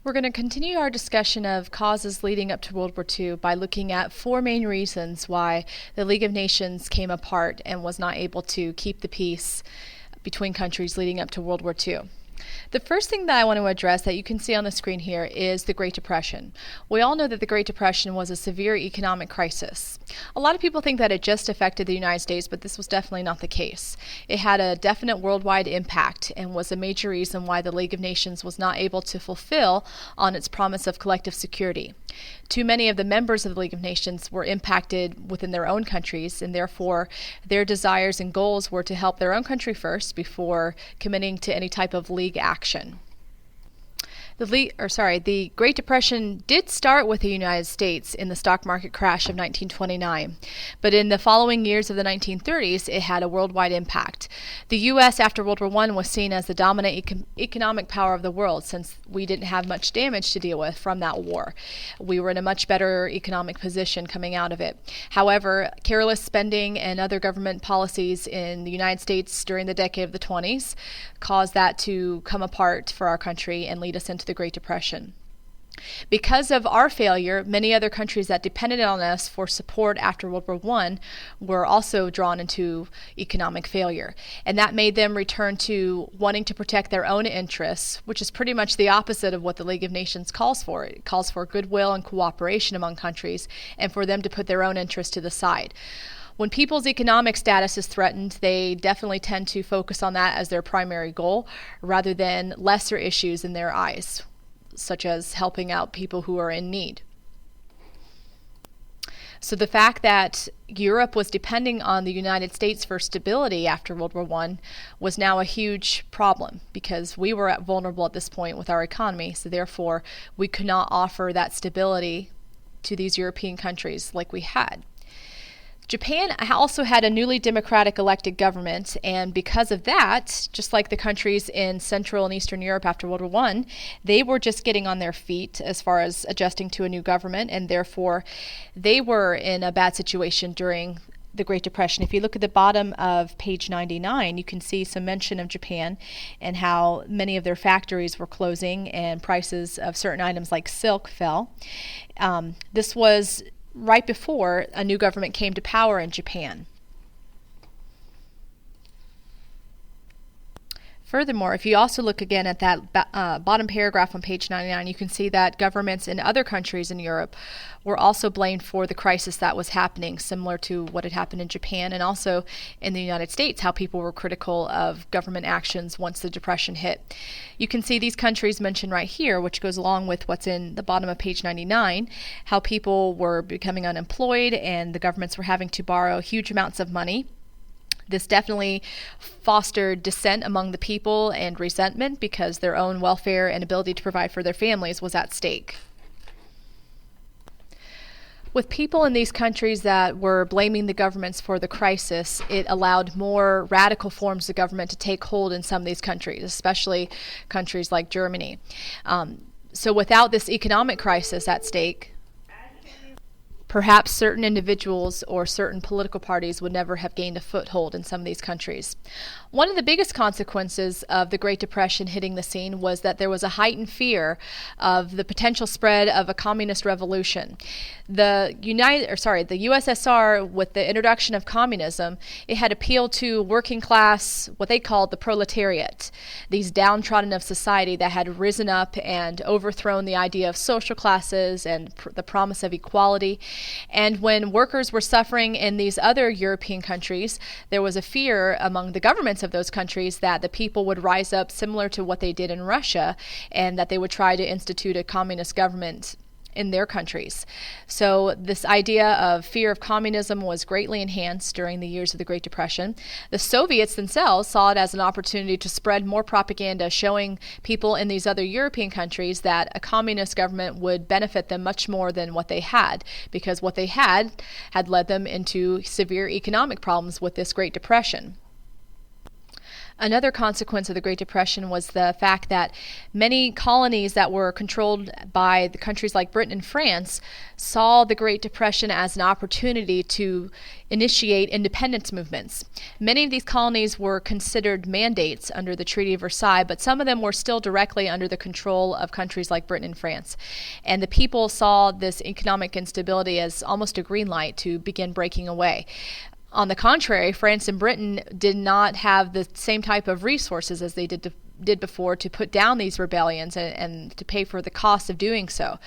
We're going to continue our discussion of causes leading up to World War II by looking at four main reasons why the League of Nations came apart and was not able to keep the peace between countries leading up to World War II. The first thing that I want to address that you can see on the screen here is the Great Depression. We all know that the Great Depression was a severe economic crisis. A lot of people think that it just affected the United States, but this was definitely not the case. It had a definite worldwide impact and was a major reason why the League of Nations was not able to fulfill on its promise of collective security. Too many of the members of the League of Nations were impacted within their own countries, and therefore their desires and goals were to help their own country first before committing to any type of league action. The Great Depression did start with the United States in the stock market crash of 1929, but in the following years of the 1930s, it had a worldwide impact. The U.S. after World War I was seen as the dominant economic power of the world since we didn't have much damage to deal with from that war. We were in a much better economic position coming out of it. However, careless spending and other government policies in the United States during the decade of the 20s caused that to come apart for our country and lead us into the Great Depression. Because of our failure, many other countries that depended on us for support after World War I were also drawn into economic failure. And that made them return to wanting to protect their own interests, which is pretty much the opposite of what the League of Nations calls for. It calls for goodwill and cooperation among countries and for them to put their own interests to the side. When people's economic status is threatened, they definitely tend to focus on that as their primary goal rather than lesser issues in their eyes, such as helping out people who are in need. So the fact that Europe was depending on the United States for stability after World War I was now a huge problem because we were vulnerable at this point with our economy, so therefore we could not offer that stability to these European countries like we had. Japan also had a newly democratic elected government, and because of that, just like the countries in Central and Eastern Europe after World War I, they were just getting on their feet as far as adjusting to a new government, and therefore they were in a bad situation during the Great Depression. If you look at the bottom of page 99, you can see some mention of Japan and how many of their factories were closing and prices of certain items like silk fell. This was right before a new government came to power in Japan. Furthermore, if you also look again at that bottom paragraph on page 99, you can see that governments in other countries in Europe were also blamed for the crisis that was happening, similar to what had happened in Japan and also in the United States, how people were critical of government actions once the Depression hit. You can see these countries mentioned right here, which goes along with what's in the bottom of page 99, how people were becoming unemployed and the governments were having to borrow huge amounts of money. This definitely fostered dissent among the people and resentment because their own welfare and ability to provide for their families was at stake. With people in these countries that were blaming the governments for the crisis, it allowed more radical forms of government to take hold in some of these countries, especially countries like Germany. So without this economic crisis at stake, perhaps certain individuals or certain political parties would never have gained a foothold in some of these countries. One of the biggest consequences of the Great Depression hitting the scene was that there was a heightened fear of the potential spread of a communist revolution. The USSR, with the introduction of communism, it had appealed to working class, what they called the proletariat, these downtrodden of society that had risen up and overthrown the idea of social classes and the promise of equality. And when workers were suffering in these other European countries, there was a fear among the governments of those countries that the people would rise up similar to what they did in Russia and that they would try to institute a communist government in their countries. So this idea of fear of communism was greatly enhanced during the years of the Great Depression. The Soviets themselves saw it as an opportunity to spread more propaganda showing people in these other European countries that a communist government would benefit them much more than what they had, because what they had led them into severe economic problems with this Great Depression. Another consequence of the Great Depression was the fact that many colonies that were controlled by the countries like Britain and France saw the Great Depression as an opportunity to initiate independence movements. Many of these colonies were considered mandates under the Treaty of Versailles, but some of them were still directly under the control of countries like Britain and France. And the people saw this economic instability as almost a green light to begin breaking away. On the contrary, France and Britain did not have the same type of resources as they did before to put down these rebellions and to pay for the cost of doing so.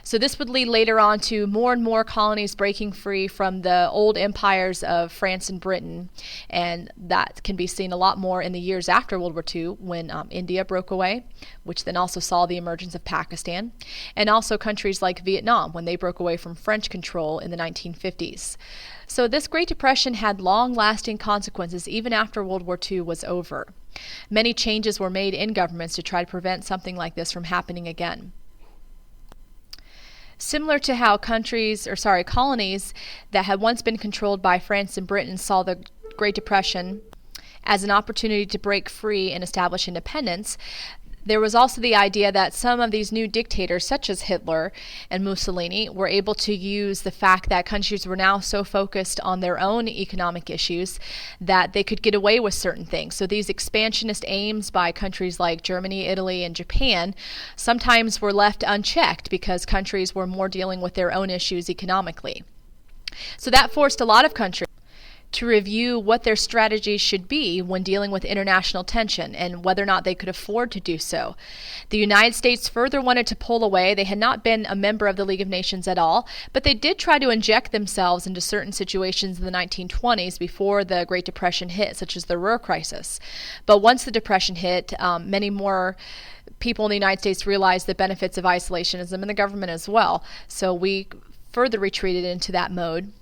So this would lead later on to more and more colonies breaking free from the old empires of France and Britain, and that can be seen a lot more in the years after World War II when India broke away, which then also saw the emergence of Pakistan, and also countries like Vietnam when they broke away from French control in the 1950s. So this Great Depression had long-lasting consequences even after World War II was over. Many changes were made in governments to try to prevent something like this from happening again. Similar to how colonies that had once been controlled by France and Britain saw the Great Depression as an opportunity to break free and establish independence, there was also the idea that some of these new dictators, such as Hitler and Mussolini, were able to use the fact that countries were now so focused on their own economic issues that they could get away with certain things. So these expansionist aims by countries like Germany, Italy, and Japan sometimes were left unchecked because countries were more dealing with their own issues economically. So that forced a lot of countries to review what their strategies should be when dealing with international tension and whether or not they could afford to do so. The United States further wanted to pull away. They had not been a member of the League of Nations at all, but they did try to inject themselves into certain situations in the 1920s before the Great Depression hit, such as the Ruhr Crisis. But once the Depression hit, many more people in the United States realized the benefits of isolationism and the government as well. So we further retreated into that mode.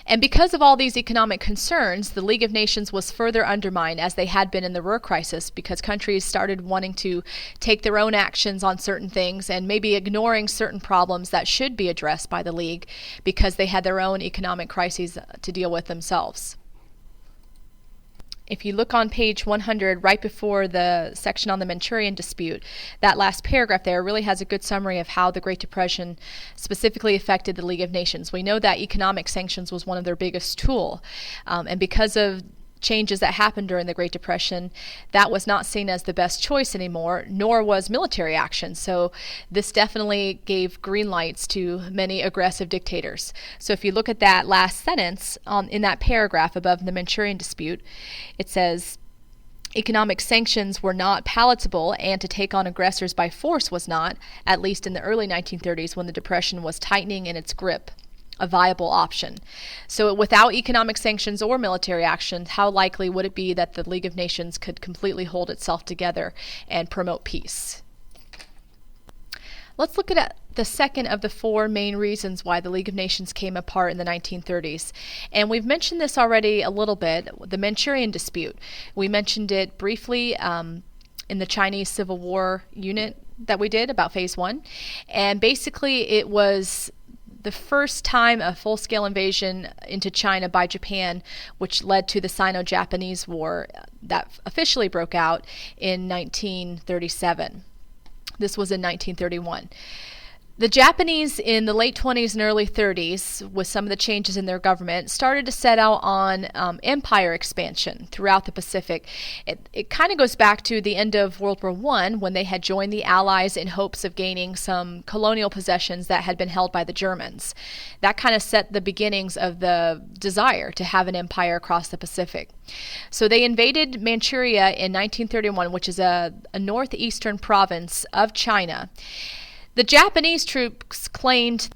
And because of all these economic concerns, the League of Nations was further undermined as they had been in the Ruhr Crisis because countries started wanting to take their own actions on certain things and maybe ignoring certain problems that should be addressed by the League because they had their own economic crises to deal with themselves. If you look on page 100, right before the section on the Manchurian Dispute, that last paragraph there really has a good summary of how the Great Depression specifically affected the League of Nations. We know that economic sanctions was one of their biggest tools, and because of changes that happened during the Great Depression, that was not seen as the best choice anymore, nor was military action. So this definitely gave green lights to many aggressive dictators. So if you look at that last sentence in that paragraph above the Manchurian Dispute, it says, economic sanctions were not palatable, and to take on aggressors by force was not, at least in the early 1930s when the Depression was tightening in its grip, a viable option. So without economic sanctions or military action, how likely would it be that the League of Nations could completely hold itself together and promote peace? Let's look at the second of the four main reasons why the League of Nations came apart in the 1930s. And we've mentioned this already a little bit, the Manchurian Dispute. We mentioned it briefly in the Chinese Civil War unit that we did about Phase 1. And basically it was the first time a full-scale invasion into China by Japan, which led to the Sino-Japanese War that officially broke out in 1937. This was in 1931. The Japanese in the late 20s and early 30s, with some of the changes in their government, started to set out on empire expansion throughout the Pacific. It kind of goes back to the end of World War I when they had joined the Allies in hopes of gaining some colonial possessions that had been held by the Germans. That kind of set the beginnings of the desire to have an empire across the Pacific. So they invaded Manchuria in 1931, which is a northeastern province of China. The Japanese troops claimed,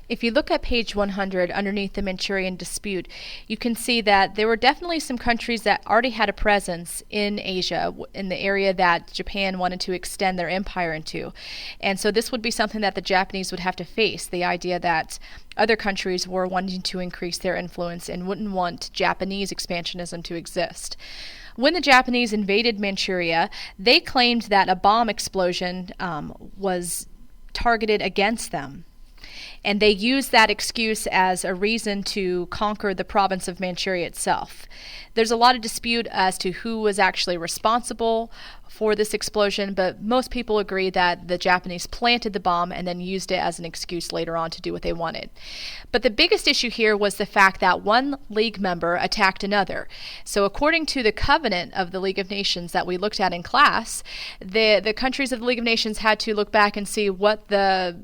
if you look at page 100 underneath the Manchurian Dispute, you can see that there were definitely some countries that already had a presence in Asia, in the area that Japan wanted to extend their empire into. And so this would be something that the Japanese would have to face, the idea that other countries were wanting to increase their influence and wouldn't want Japanese expansionism to exist. When the Japanese invaded Manchuria, they claimed that a bomb explosion was targeted against them. And they used that excuse as a reason to conquer the province of Manchuria itself. There's a lot of dispute as to who was actually responsible for this explosion, but most people agree that the Japanese planted the bomb and then used it as an excuse later on to do what they wanted. But the biggest issue here was the fact that one League member attacked another. So according to the covenant of the League of Nations that we looked at in class, the countries of the League of Nations had to look back and see what the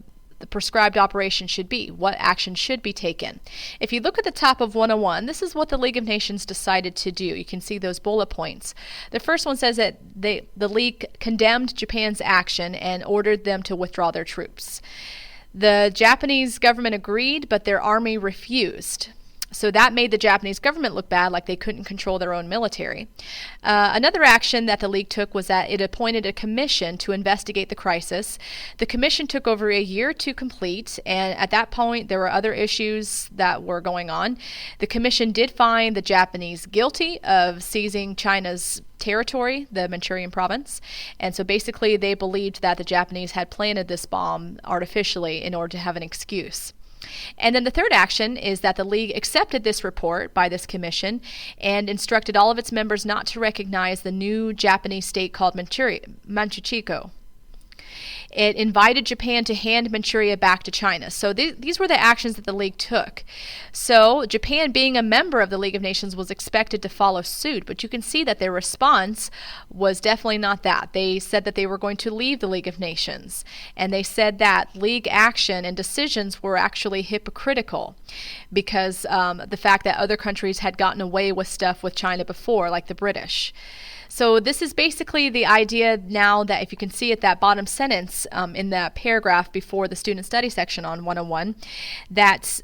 prescribed operation should be, what action should be taken. If you look at the top of 101, this is what the League of Nations decided to do. You can see those bullet points. The first one says that the League condemned Japan's action and ordered them to withdraw their troops. The Japanese government agreed, but their army refused. So that made the Japanese government look bad, like they couldn't control their own military. Another action that the League took was that it appointed a commission to investigate the crisis. The commission took over a year to complete, and at that point there were other issues that were going on. The commission did find the Japanese guilty of seizing China's territory, the Manchurian province, and so basically they believed that the Japanese had planted this bomb artificially in order to have an excuse. And then the third action is that the League accepted this report by this commission and instructed all of its members not to recognize the new Japanese state called Manchuria. It invited Japan to hand Manchuria back to China. So these were the actions that the League took. So Japan, being a member of the League of Nations, was expected to follow suit, but you can see that their response was definitely not that. They said that they were going to leave the League of Nations, and they said that League action and decisions were actually hypocritical because the fact that other countries had gotten away with stuff with China before, like the British. So this is basically the idea now that if you can see at that bottom sentence in that paragraph before the student study section on 101, that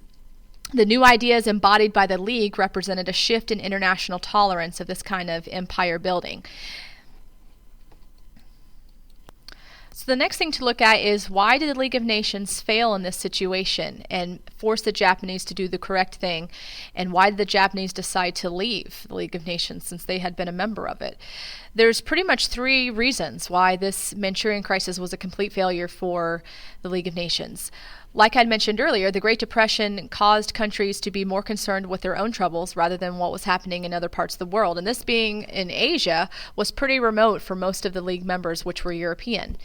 the new ideas embodied by the League represented a shift in international tolerance of this kind of empire building. So the next thing to look at is, why did the League of Nations fail in this situation and force the Japanese to do the correct thing? And why did the Japanese decide to leave the League of Nations since they had been a member of it? There's pretty much three reasons why this Manchurian crisis was a complete failure for the League of Nations. Like I mentioned earlier, the Great Depression caused countries to be more concerned with their own troubles rather than what was happening in other parts of the world. And this being in Asia was pretty remote for most of the League members, which were European.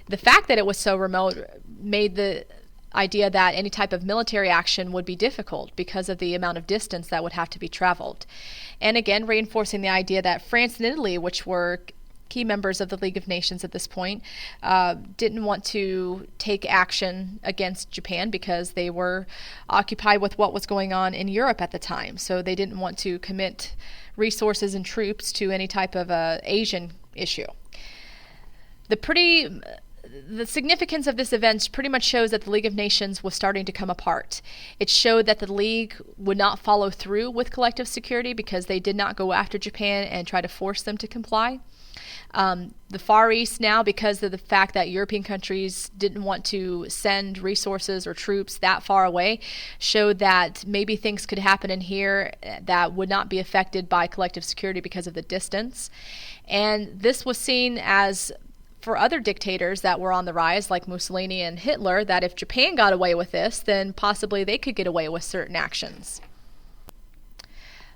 The fact that it was so remote made the idea that any type of military action would be difficult because of the amount of distance that would have to be traveled. And again, reinforcing the idea that France and Italy, which were key members of the League of Nations at this point, didn't want to take action against Japan because they were occupied with what was going on in Europe at the time. So they didn't want to commit resources and troops to any type of Asian issue. The significance of this event pretty much shows that the League of Nations was starting to come apart. It showed that the League would not follow through with collective security because they did not go after Japan and try to force them to comply. The Far East now, because of the fact that European countries didn't want to send resources or troops that far away, showed that maybe things could happen in here that would not be affected by collective security because of the distance. And this was seen as, for other dictators that were on the rise, like Mussolini and Hitler, that if Japan got away with this, then possibly they could get away with certain actions.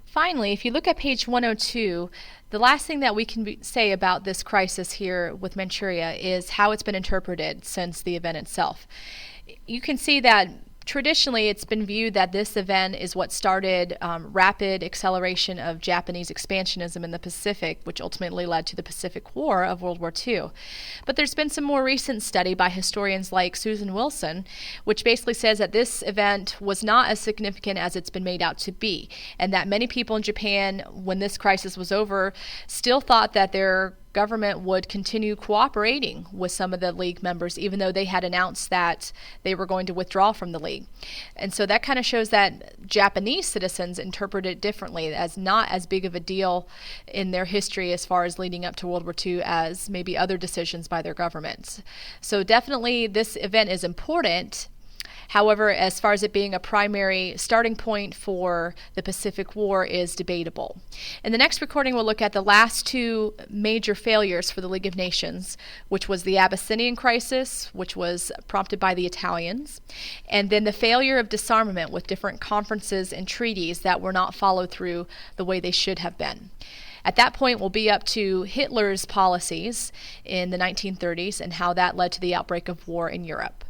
Finally, if you look at page 102, the last thing that we can say about this crisis here with Manchuria is how it's been interpreted since the event itself. You can see that traditionally it's been viewed that this event is what started rapid acceleration of Japanese expansionism in the Pacific, which ultimately led to the Pacific War of World War II. But there's been some more recent study by historians like Susan Wilson, which basically says that this event was not as significant as it's been made out to be, and that many people in Japan, when this crisis was over, still thought that their government would continue cooperating with some of the League members, even though they had announced that they were going to withdraw from the League. And so that kind of shows that Japanese citizens interpret it differently, as not as big of a deal in their history as far as leading up to World War II as maybe other decisions by their governments. So definitely this event is important. However, as far as it being a primary starting point for the Pacific War is debatable. In the next recording, we'll look at the last two major failures for the League of Nations, which was the Abyssinian Crisis, which was prompted by the Italians, and then the failure of disarmament with different conferences and treaties that were not followed through the way they should have been. At that point, we'll be up to Hitler's policies in the 1930s and how that led to the outbreak of war in Europe.